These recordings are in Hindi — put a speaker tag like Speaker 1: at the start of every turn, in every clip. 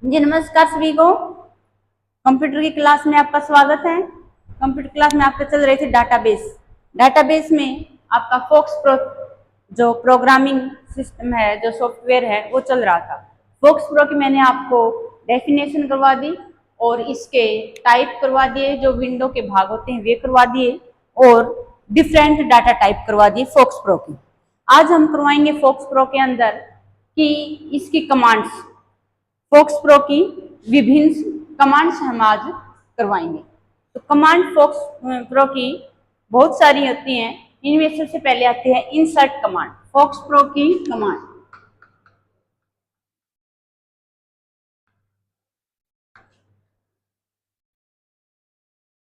Speaker 1: जी नमस्कार सभी को। कंप्यूटर की क्लास में आपका स्वागत है। कंप्यूटर क्लास में आपका चल रही थी डाटाबेस में आपका फोक्स प्रो जो प्रोग्रामिंग सिस्टम है, जो सॉफ्टवेयर है, वो चल रहा था। फोक्स प्रो की मैंने आपको डेफिनेशन करवा दी और इसके टाइप करवा दिए, जो विंडो के भाग होते हैं वे करवा दिए और डिफरेंट डाटा टाइप करवा दिए फोक्स प्रो की। आज हम करवाएंगे फोक्स प्रो के अंदर कि इसकी कमांड्स, फोक्स प्रो की विभिन्न कमांड्स हम आज करवाएंगे। तो कमांड फोक्स प्रो की बहुत सारी होती हैं। इनमें सबसे पहले आती है इंसर्ट कमांड। फोक्स प्रो की कमांड,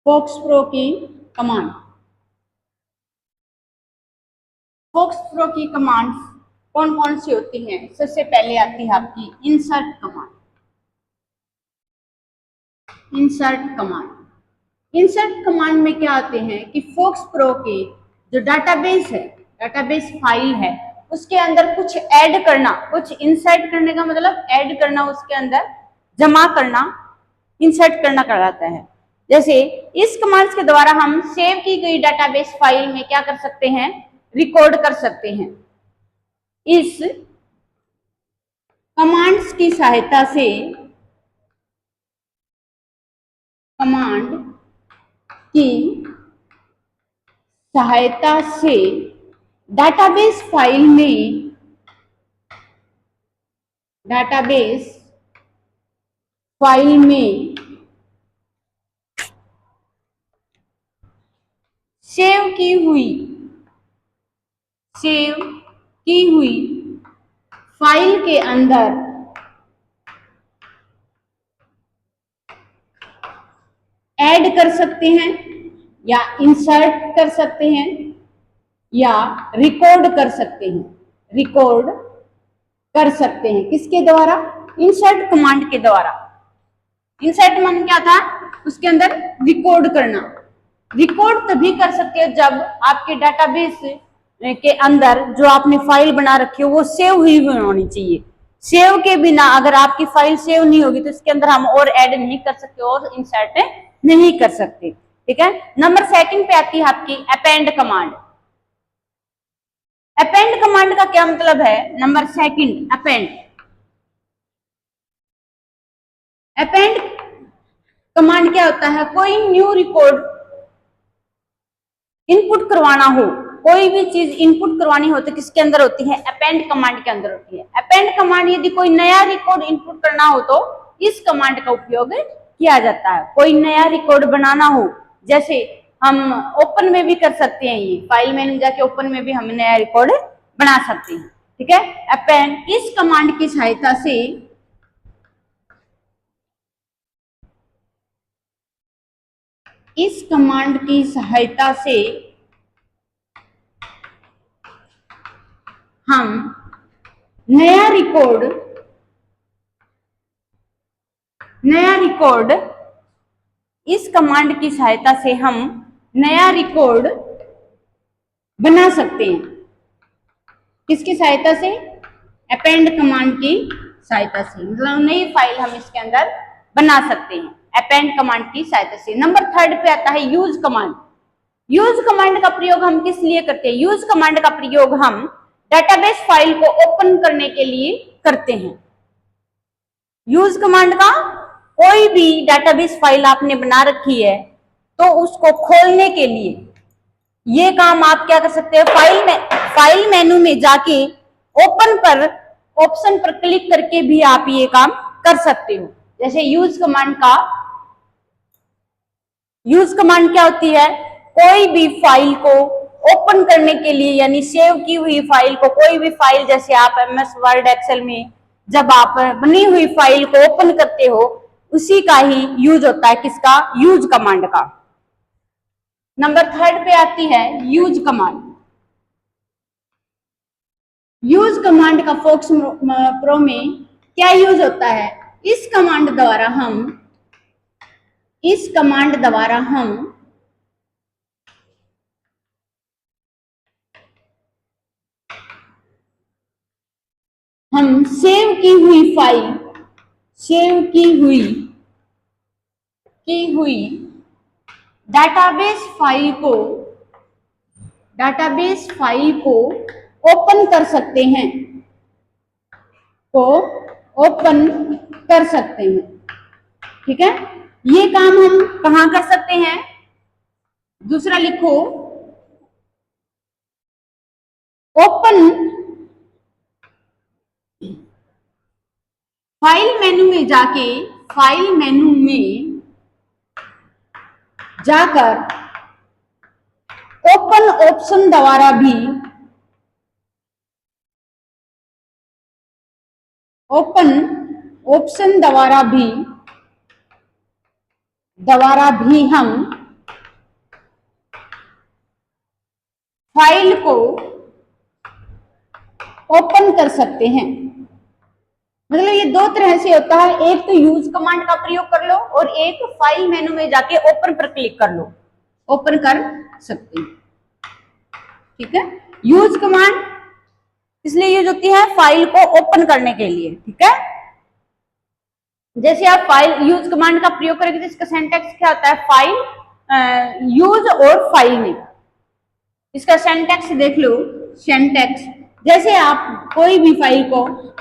Speaker 1: फोक्स प्रो की कमांड, फोक्स प्रो की कमांड्स कौन कौन सी होती हैं? सबसे पहले आती है आपकी insert command. Insert command, insert command में क्या आते हैं कि फोक्स प्रो के जो डाटाबेस है, डाटाबेस फाइल है, उसके अंदर कुछ ऐड करना, कुछ इंसर्ट करने का मतलब ऐड करना, उसके अंदर जमा करना, इंसर्ट करना कहलाता है। जैसे इस कमांड्स के द्वारा हम सेव की गई डाटाबेस फाइल में क्या कर सकते हैं? रिकॉर्ड कर सकते हैं। इस कमांड्स की सहायता से, कमांड की सहायता से डाटाबेस फाइल में, डाटाबेस फाइल में सेव की हुई, सेव की हुई फाइल के अंदर ऐड कर सकते हैं या इंसर्ट कर सकते हैं या रिकॉर्ड कर सकते हैं। रिकॉर्ड कर सकते हैं किसके द्वारा? इंसर्ट कमांड के द्वारा। इंसर्ट कमांड क्या था? उसके अंदर रिकॉर्ड करना। रिकॉर्ड तभी कर सकते हो जब आपके डाटाबेस के अंदर जो आपने फाइल बना रखी हो वो सेव हुई होनी चाहिए। सेव के बिना अगर आपकी फाइल सेव नहीं होगी तो इसके अंदर हम और ऐड नहीं कर सकते और इंसर्ट नहीं कर सकते। ठीक है। नंबर सेकंड पे आती है आपकी अपेंड कमांड। अपेंड कमांड का क्या मतलब है? Number second, append. Append command क्या होता है? कोई न्यू रिकॉर्ड इनपुट करवाना हो, कोई भी चीज इनपुट करवानी हो तो किसके अंदर होती है? अपेंड कमांड के अंदर होती है। अपेंड कमांड यदि कोई नया रिकॉर्ड इनपुट करना हो तो इस कमांड का उपयोग किया जाता है। कोई नया रिकॉर्ड बनाना हो, जैसे हम ओपन में भी कर सकते हैं, ये फाइल मेनू जाके ओपन में भी हम नया रिकॉर्ड बना सकते हैं। ठीक है। अपेंड, इस कमांड की सहायता से, इस कमांड की सहायता से हम नया रिकॉर्ड, नया रिकॉर्ड, इस कमांड की सहायता से हम नया रिकॉर्ड बना सकते हैं। किसकी सहायता से? अपेंड कमांड की सहायता से, मतलब नई फाइल हम इसके अंदर बना सकते हैं अपेंड कमांड की सहायता से। नंबर थर्ड पे आता है यूज कमांड। यूज कमांड का प्रयोग हम किस लिए करते हैं? यूज कमांड का प्रयोग हम डेटाबेस फाइल को ओपन करने के लिए करते हैं। यूज कमांड का, कोई भी डेटाबेस फाइल आपने बना रखी है तो उसको खोलने के लिए ये काम आप क्या कर सकते हैं? फाइल मेनू में जाके ओपन पर ऑप्शन पर क्लिक करके भी आप ये काम कर सकते हो। जैसे यूज कमांड क्या होती है? कोई भी फाइल को ओपन करने के लिए, यानी सेव की हुई फाइल को, कोई भी फाइल, जैसे आप एमएस वर्ड एक्सेल में जब आप बनी हुई फाइल को ओपन करते हो, उसी का ही यूज होता है। किसका? यूज कमांड का। नंबर थर्ड पे आती है यूज कमांड। यूज कमांड का फोक्स प्रो में क्या यूज होता है? इस कमांड द्वारा हम, इस कमांड द्वारा हम सेव की हुई फाइल, सेव की हुई डाटाबेस फाइल को ओपन कर सकते हैं, ठीक है। ये काम हम कहां कर सकते हैं? दूसरा लिखो, ओपन फाइल मेनू में जाकर ओपन ऑप्शन द्वारा भी हम फाइल को ओपन कर सकते हैं। मतलब ये दो तरह से होता है, एक तो यूज कमांड का प्रयोग कर लो और एक फाइल मेनू में जाके ओपन पर क्लिक कर लो, ओपन कर सकते हैं, ठीक है। यूज कमांड इसलिए यूज होती है फाइल को ओपन करने के लिए, ठीक है। जैसे आप फाइल यूज कमांड का प्रयोग करेंगे तो इसका सिंटैक्स क्या होता है? फाइल यूज और फाइल नेम। इसका सिंटैक्स देख लो। सिंटैक्स जैसे आप कोई भी फाइल को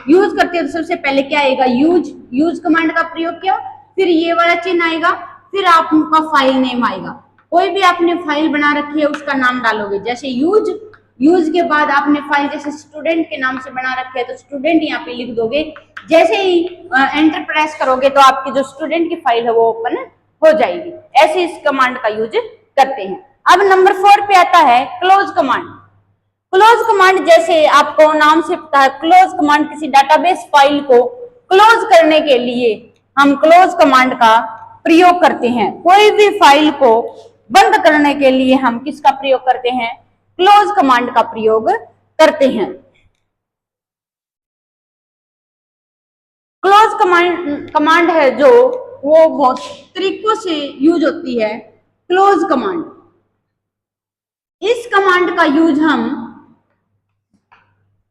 Speaker 1: यूज करते हो तो सबसे पहले क्या आएगा? यूज कमांड का प्रयोग किया, फिर ये वाला चिन्ह आएगा, फिर आपका फाइल नेम आएगा। कोई भी आपने फाइल बना रखी है उसका नाम डालोगे, जैसे यूज के बाद आपने फाइल जैसे स्टूडेंट के नाम से बना रखी है तो स्टूडेंट यहाँ पे लिख दोगे। जैसे ही एंटर प्रेस करोगे तो आपकी जो स्टूडेंट की फाइल है वो ओपन हो जाएगी। ऐसे इस कमांड का यूज करते हैं। अब नंबर 4 पे आता है क्लोज कमांड। क्लोज कमांड जैसे आपको नाम से पता है, क्लोज कमांड किसी डाटाबेस फाइल को क्लोज करने के लिए हम क्लोज कमांड का प्रयोग करते हैं। कोई भी फाइल को बंद करने के लिए हम किसका प्रयोग करते हैं? क्लोज कमांड का प्रयोग करते हैं। क्लोज कमांड है जो वो बहुत तरीकों से यूज होती है। क्लोज कमांड, इस कमांड का यूज हम,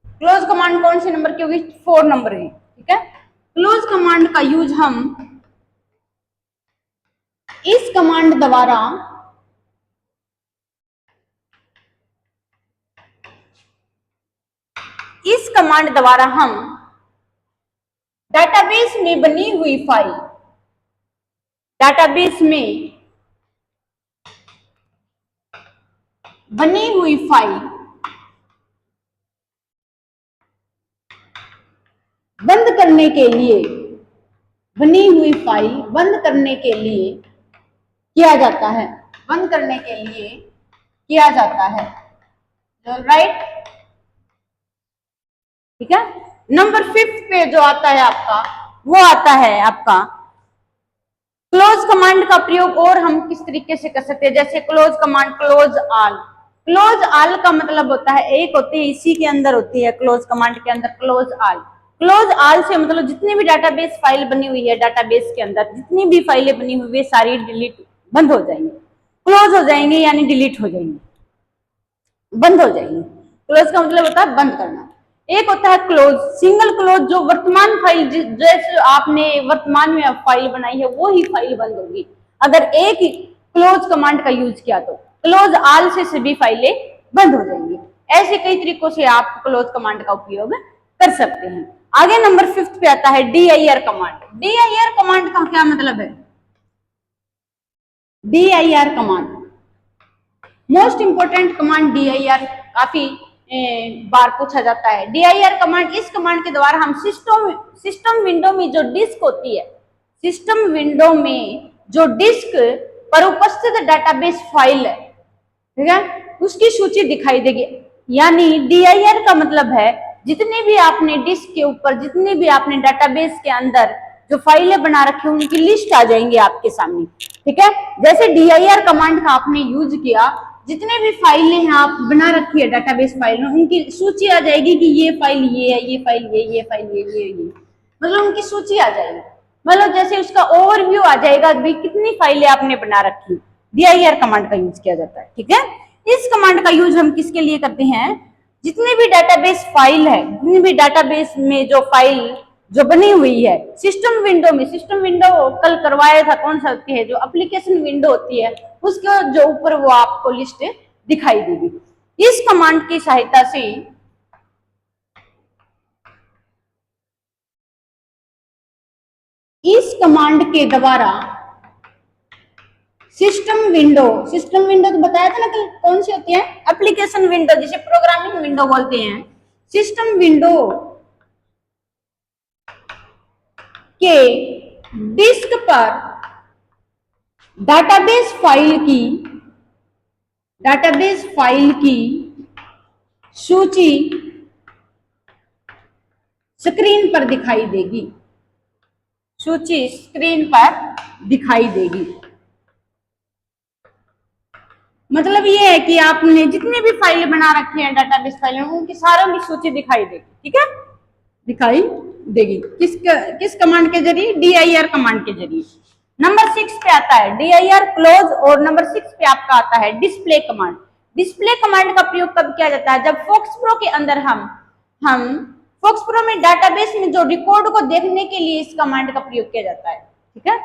Speaker 1: क्लोज कमांड कौन से नंबर की होगी? 4 नंबर है, ठीक है। क्लोज कमांड का यूज हम इस कमांड द्वारा हम डाटाबेस में बनी हुई फाइल, बंद करने के लिए किया जाता है, राइट, ठीक है। नंबर 5 पे जो आता है आपका, वो आता है आपका क्लोज कमांड का प्रयोग और हम किस तरीके से कर सकते हैं। जैसे क्लोज कमांड, क्लोज ऑल का मतलब होता है, एक होती है इसी के अंदर होती है क्लोज कमांड के अंदर क्लोज ऑल से मतलब जितनी भी डाटाबेस फाइल बनी हुई है, डाटाबेस के अंदर जितनी भी फाइलें बनी हुई है सारी बंद हो जाएंगी, क्लोज हो जाएंगे, यानी डिलीट हो जाएंगे, बंद हो जाएंगे। क्लोज का मतलब होता है बंद करना। एक होता है क्लोज, सिंगल क्लोज, जो वर्तमान फाइल, जैसे आपने वर्तमान में फाइल बनाई है वो ही फाइल बंद होगी अगर एक क्लोज कमांड का यूज किया तो। क्लोज ऑल से सभी फाइलें बंद हो जाएंगी। ऐसे कई तरीकों से आप क्लोज कमांड का उपयोग कर सकते हैं। आगे नंबर 5 पे आता है dir कमांड। dir कमांड का क्या मतलब है? dir command most important command dir, काफी बार पूछा जाता है। dir कमांड, इस कमांड के द्वारा हम सिस्टम विंडो में जो डिस्क होती है, सिस्टम विंडो में जो डिस्क पर उपस्थित डाटाबेस फाइल है, ठीक है, उसकी सूची दिखाई देगी। यानी dir का मतलब है जितने भी आपने डिस्क के ऊपर, जितने भी आपने डाटाबेस के अंदर जो फाइलें बना रखी हैं उनकी लिस्ट आ जाएंगी आपके सामने, ठीक है। जैसे dir कमांड का आपने यूज किया, जितने भी फाइलें हैं आप बना रखी है डाटाबेस फाइल में, उनकी सूची आ जाएगी कि ये फाइल ये है, ये फाइल ये फाइल ये, मतलब उनकी सूची आ जाएगी। मतलब जैसे उसका ओवरव्यू आ जाएगा भी कितनी फाइलें आपने बना रखी। dir कमांड का यूज किया जाता है, ठीक है। इस कमांड का यूज हम किसके लिए करते हैं? जितनी भी डाटाबेस फाइल है, जितनी भी डाटाबेस में जो फाइल जो बनी हुई है सिस्टम विंडो में, सिस्टम विंडो कल करवाया था, कौन सा होती है, जो एप्लीकेशन विंडो होती है उसके जो ऊपर वो आपको लिस्ट दिखाई देगी। इस कमांड की सहायता से इस कमांड के द्वारा सिस्टम विंडो तो बताया था ना कल कौन सी होती है, एप्लीकेशन विंडो, जिसे प्रोग्रामिंग विंडो बोलते हैं। सिस्टम विंडो के डिस्क पर डाटाबेस फाइल की सूची स्क्रीन पर दिखाई देगी, सूची स्क्रीन पर दिखाई देगी। मतलब ये है कि आपने जितने भी फाइल बना रखे हैं डाटाबेस फाइल, उनकी सारों की सूची दिखाई देगी, ठीक है, दिखाई देगी। किस कमांड के जरिए, dir कमांड के जरिए। नंबर 6 पे आता है dir क्लोज, और नंबर 6 पे आपका आता है डिस्प्ले कमांड। डिस्प्ले कमांड का प्रयोग कब किया जाता है, जब फोक्स प्रो के अंदर हम फोक्स प्रो में डाटाबेस में जो रिकॉर्ड को देखने के लिए इस कमांड का प्रयोग किया जाता है, ठीक है।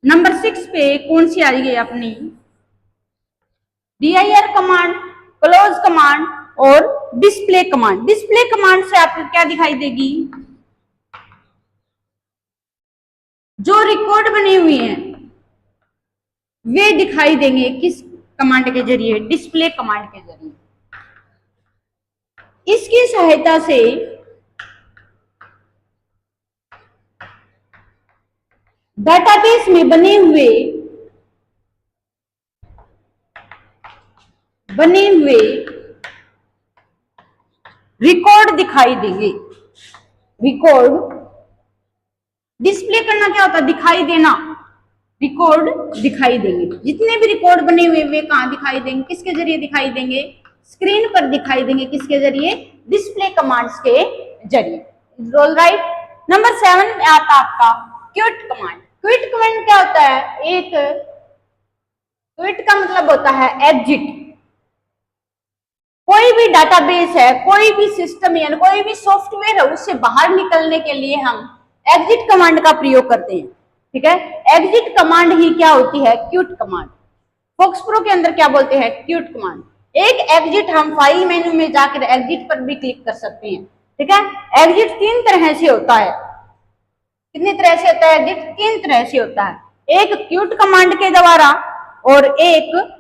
Speaker 1: नंबर 6 पे कौन सी आ रही है अपनी, dir कमांड, क्लोज कमांड और डिस्प्ले कमांड। डिस्प्ले कमांड से आपको क्या दिखाई देगी, जो रिकॉर्ड बने हुए हैं वे दिखाई देंगे किस कमांड के जरिए, डिस्प्ले कमांड के जरिए। इसकी सहायता से डाटाबेस में बने हुए रिकॉर्ड दिखाई देंगे। रिकॉर्ड डिस्प्ले करना क्या होता है, दिखाई देना, रिकॉर्ड दिखाई देंगे। जितने भी रिकॉर्ड बने हुए वे कहां दिखाई देंगे, किसके जरिए दिखाई देंगे, स्क्रीन पर दिखाई देंगे। किसके जरिए, डिस्प्ले कमांड्स के जरिए। All right. नंबर 7 में आता आपका क्विट कमांड। क्विट कमांड क्या होता है, एक क्विट का मतलब होता है एग्जिट। कोई भी डाटाबेस है, कोई भी सिस्टम है, कोई भी सॉफ्टवेयर है, उससे बाहर निकलने के लिए हम एग्जिट कमांड का प्रयोग करते हैं, ठीक है। एग्जिट कमांड ही क्या होती है, क्विट कमांड। फोक्स प्रो के अंदर क्या बोलते हैं, क्विट कमांड। एक एग्जिट हम फाइल मेन्यू में जाकर एग्जिट पर भी क्लिक कर सकते हैं, ठीक है। एग्जिट 3 तरह से होता है। कितनी तरह से होता है एग्जिट, 3 तरह से होता है। एक क्विट कमांड के द्वारा, और एक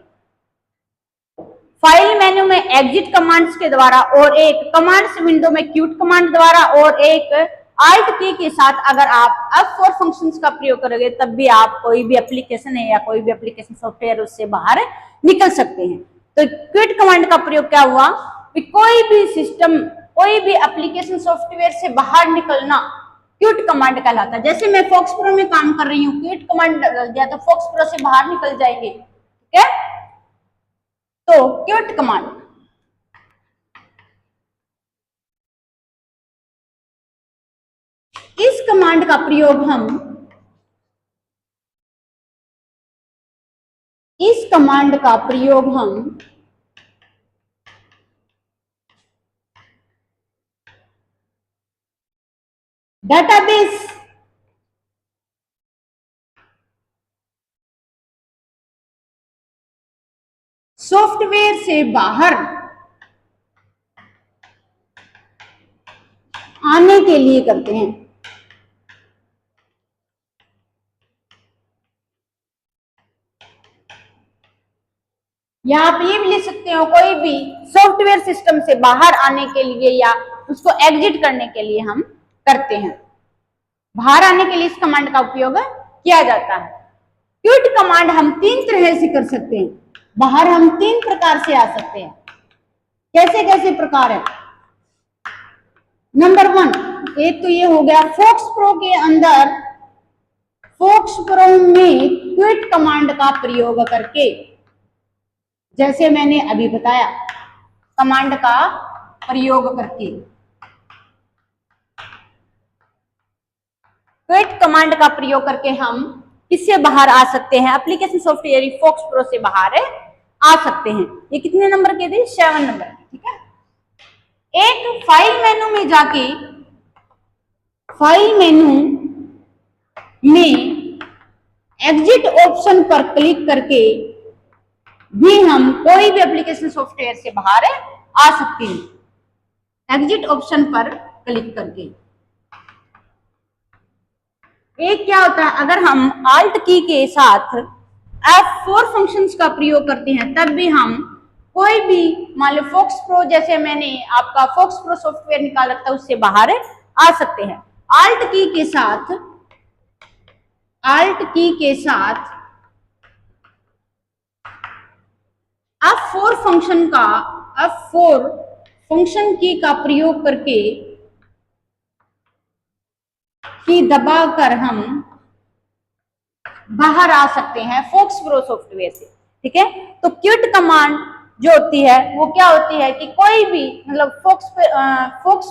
Speaker 1: फाइल मेन्यू में एग्जिट कमांड्स के द्वारा, और एक कमांड्स विंडो में क्विट कमांड द्वारा, और एक आल्ट की के साथ अगर आप F4 फंक्शंस का प्रयोग करोगे तब भी आप कोई भी एप्लीकेशन है या कोई भी एप्लीकेशन सॉफ्टवेयर उससे बाहर निकल सकते हैं। तो क्विट कमांड का प्रयोग क्या हुआ कि कोई भी सिस्टम, कोई भी एप्लीकेशन सॉफ्टवेयर से बाहर निकलना क्विट कमांड कहलाता है। जैसे मैं फोक्स प्रो में काम कर रही हूँ, क्विट कमांड डाल दिया तो फोक्स प्रो से बाहर निकल जाएंगे, ठीक है। तो क्विट कमांड, इस कमांड का प्रयोग हम डाटाबेस सॉफ्टवेयर से बाहर आने के लिए करते हैं। या आप ये भी लिख सकते हो, कोई भी सॉफ्टवेयर सिस्टम से बाहर आने के लिए या उसको एग्जिट करने के लिए हम करते हैं। बाहर आने के लिए इस कमांड का उपयोग किया जाता है। क्विट कमांड हम 3 तरह से कर सकते हैं। बाहर हम 3 प्रकार से आ सकते हैं। कैसे कैसे प्रकार है, नंबर 1, एक तो ये हो गया फोक्स प्रो के अंदर, फोक्स प्रो में क्विट कमांड का प्रयोग करके, जैसे मैंने अभी बताया, कमांड का प्रयोग करके, क्विट कमांड का प्रयोग करके हम किससे बाहर आ सकते हैं, एप्लीकेशन सॉफ्टवेयर फोक्स प्रो से बाहर आ सकते हैं। ये कितने नंबर के थे, 7 नंबर के, ठीक है। एक फाइल मेनू में जाके फाइल मेनू में एग्जिट ऑप्शन पर क्लिक करके भी हम कोई भी एप्लीकेशन सॉफ्टवेयर से बाहर आ सकते हैं, एग्जिट ऑप्शन पर क्लिक करके। एक क्या होता है, अगर हम आल्ट की के साथ F4 फंक्शंस का प्रयोग करते हैं तब भी हम कोई भी, मान लो फोक्स प्रो, जैसे मैंने आपका फोक्स प्रो सॉफ्टवेयर निकाल रखा है, उससे बाहर आ सकते हैं। आल्ट की के साथ F4 फंक्शन की का प्रयोग करके की दबाकर हम बाहर आ सकते हैं फोक्स प्रो सॉफ्टवेयर से। ठीक है, तो क्विट कमांड जो होती है वो क्या होती है कि कोई भी, मतलब फोक्स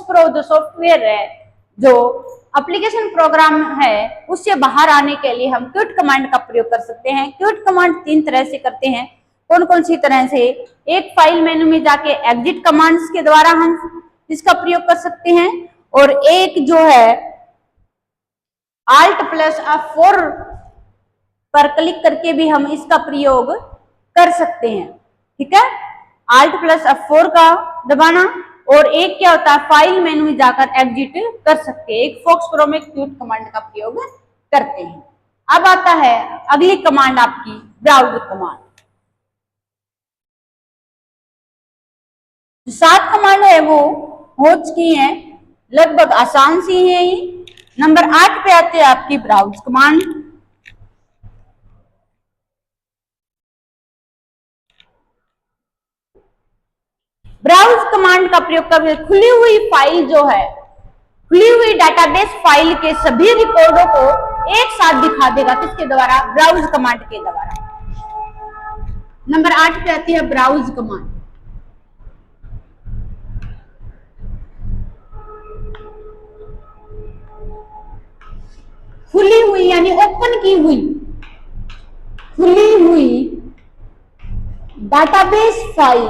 Speaker 1: प्रो जो सॉफ्टवेयर है, जो एप्लीकेशन प्रोग्राम है, उससे बाहर आने के लिए हम क्विट कमांड का प्रयोग कर सकते हैं। क्विट कमांड 3 तरह से करते हैं। कौन कौन सी तरह से? एक फाइल मेनू में जाके एग्जिट कमांड्स के द्वारा हम इसका प्रयोग कर सकते हैं, और एक जो है Alt प्लस F4 पर क्लिक करके भी हम इसका प्रयोग कर सकते हैं। ठीक है, Alt प्लस F4 का दबाना, और एक क्या होता है, फाइल मेनू में जाकर एग्जिट कर सकते हैं। एक फोक्स प्रो में क्विट कमांड का प्रयोग करते हैं। अब आता है अगली कमांड आपकी ब्राउज कमांड। 7 कमांड है वो हो चुकी है, लगभग आसान सी है ही। नंबर 8 पे आते हैं आपकी ब्राउज कमांड। ब्राउज कमांड का प्रयोग करके खुली हुई फाइल जो है, खुली हुई डाटाबेस फाइल के सभी रिकॉर्डों को एक साथ दिखा देगा। किसके द्वारा? ब्राउज कमांड के द्वारा। नंबर 8 पे आती है ब्राउज कमांड। खुली हुई यानी ओपन की हुई, खुली हुई डाटाबेस फाइल,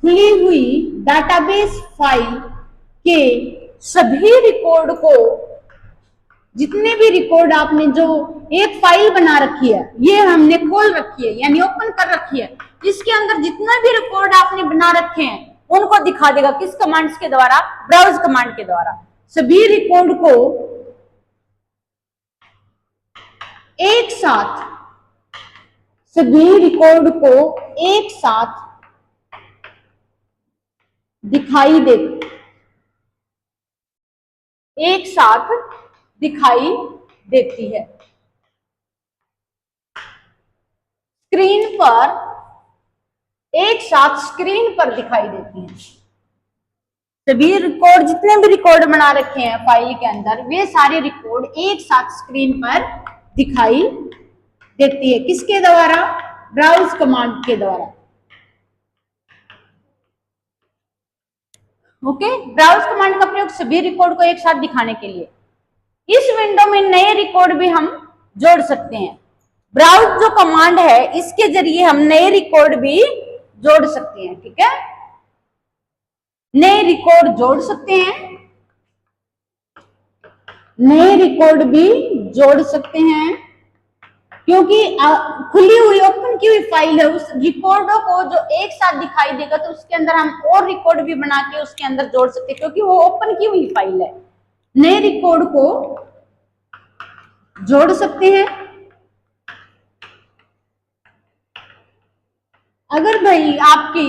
Speaker 1: खुली हुई डाटाबेस फाइल के सभी रिकॉर्ड को, जितने भी रिकॉर्ड आपने जो एक फाइल बना रखी है, ये हमने खोल रखी है यानी ओपन कर रखी है, इसके अंदर जितना भी रिकॉर्ड आपने बना रखे हैं उनको दिखा देगा। किस कमांड्स के द्वारा? ब्राउज कमांड के द्वारा। सभी रिकॉर्ड को एक साथ, सभी रिकॉर्ड को एक साथ दिखाई दे, एक साथ दिखाई देती है। स्क्रीन पर, एक साथ स्क्रीन पर दिखाई देती है। सभी रिकॉर्ड, जितने भी रिकॉर्ड बना रखे हैं फाइल के अंदर, वे सारे रिकॉर्ड एक साथ स्क्रीन पर दिखाई देती है। किसके द्वारा? ब्राउज कमांड के द्वारा। ओके, ब्राउज कमांड का प्रयोग सभी रिकॉर्ड को एक साथ दिखाने के लिए। इस विंडो में नए रिकॉर्ड भी हम जोड़ सकते हैं। ब्राउज जो कमांड है, इसके जरिए हम नए रिकॉर्ड भी जोड़ सकते हैं। ठीक है, नए रिकॉर्ड जोड़ सकते हैं, नए रिकॉर्ड भी जोड़ सकते हैं, क्योंकि खुली हुई ओपन की हुई फाइल है, उस रिकॉर्डों को जो एक साथ दिखाई देगा तो उसके अंदर हम और रिकॉर्ड भी बना के उसके अंदर जोड़ सकते हैं, क्योंकि वो ओपन की हुई फाइल है। नए रिकॉर्ड को जोड़ सकते हैं। अगर भाई आपकी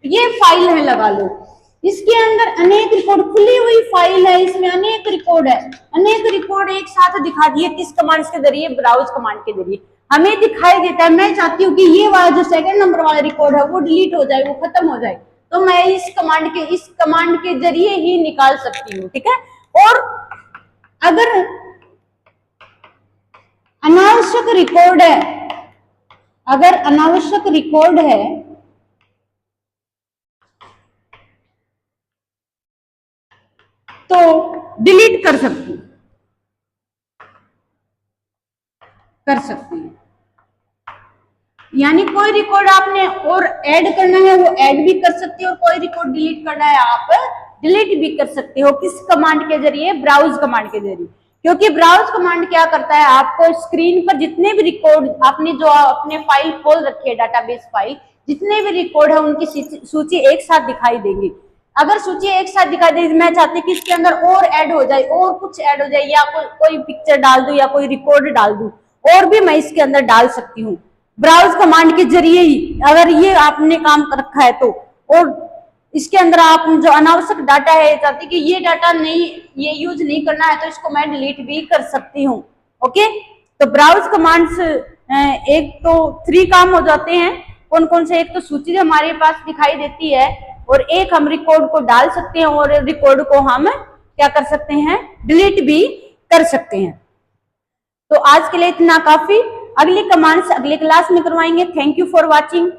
Speaker 1: ये फाइल है, लगा लो, इसके अंदर अनेक रिकॉर्ड, खुली हुई फाइल है, इसमें अनेक रिकॉर्ड है, अनेक रिकॉर्ड एक साथ दिखा दिए। किस कमांड के जरिए? ब्राउज कमांड के जरिए हमें दिखाई देता है। मैं चाहती हूँ कि ये वाला जो सेकंड नंबर वाला रिकॉर्ड है वो डिलीट हो जाए, वो खत्म हो जाए, तो मैं इस कमांड के जरिए ही निकाल सकती हूँ। ठीक है, और अगर अनावश्यक रिकॉर्ड है, अगर अनावश्यक रिकॉर्ड है तो डिलीट कर सकती यानी कोई रिकॉर्ड आपने और ऐड करना है वो ऐड भी कर सकते हो, और कोई रिकॉर्ड डिलीट करना है आप डिलीट भी कर सकते हो। किस कमांड के जरिए? ब्राउज कमांड के जरिए। क्योंकि ब्राउज कमांड क्या करता है, आपको स्क्रीन पर जितने भी रिकॉर्ड आपने जो अपने फाइल खोल रखी है, डाटाबेस फाइल, जितने भी रिकॉर्ड है उनकी सूची एक साथ दिखाई देगी। अगर सूची एक साथ दिखाई देगी, मैं चाहती हूँ कि इसके अंदर और ऐड हो जाए, और कुछ ऐड हो जाए, या कोई पिक्चर डाल दूं या कोई रिकॉर्ड डाल दूं, और भी मैं इसके अंदर डाल सकती हूँ ब्राउज कमांड के जरिए ही, अगर ये आपने काम कर रखा है तो। और इसके अंदर आप जो अनावश्यक डाटा है, चाहती कि ये डाटा नहीं, ये यूज नहीं करना है, तो इसको मैं डिलीट भी कर सकती हूँ। ओके, तो ब्राउज कमांड्स एक तो 3 काम हो जाते हैं। कौन कौन से? एक तो सूची हमारे पास दिखाई देती है, और एक हम रिकॉर्ड को डाल सकते हैं, और रिकॉर्ड को हम क्या कर सकते हैं? डिलीट भी कर सकते हैं। तो आज के लिए इतना काफी। अगली कमांड्स अगली क्लास में करवाएंगे। Thank you for watching.